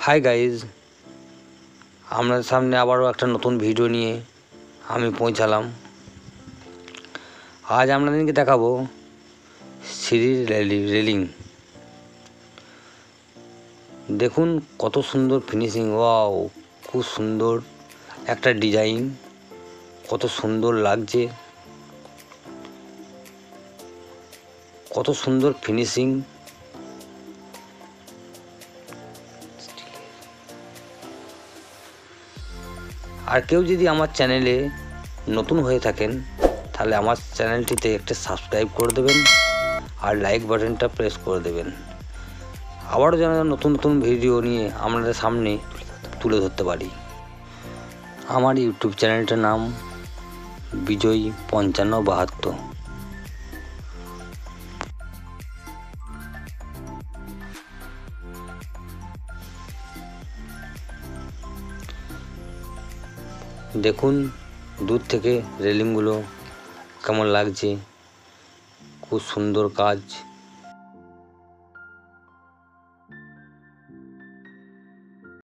Hi guys, আপনাদের সামনে আবারও একটা নতুন ভিডিও নিয়ে আমি পৌঁছালাম। আজ আপনাদেরকে দেখাবো সিঁড়ির রেলিং। দেখুন কত সুন্দর ফিনিশিং, ওয়াও, খুব সুন্দর একটা ডিজাইন, কত সুন্দর লাগছে, কত সুন্দর ফিনিশিং। আর কেউ যদি আমার চ্যানেলে নতুন হয়ে থাকেন তাহলে আমার চ্যানেলটিতে একটা সাবস্ক্রাইব করে দেবেন আর লাইক বাটনটা প্রেস করে দেবেন। আবারও যেন নতুন নতুন ভিডিও নিয়ে আপনাদের সামনে তুলে ধরতে পারি। আমার ইউটিউব চ্যানেলটার নাম বিজয় 5572। দেখুন দূর থেকে রেলিংগুলো কেমন লাগছে, খুব সুন্দর কাজ।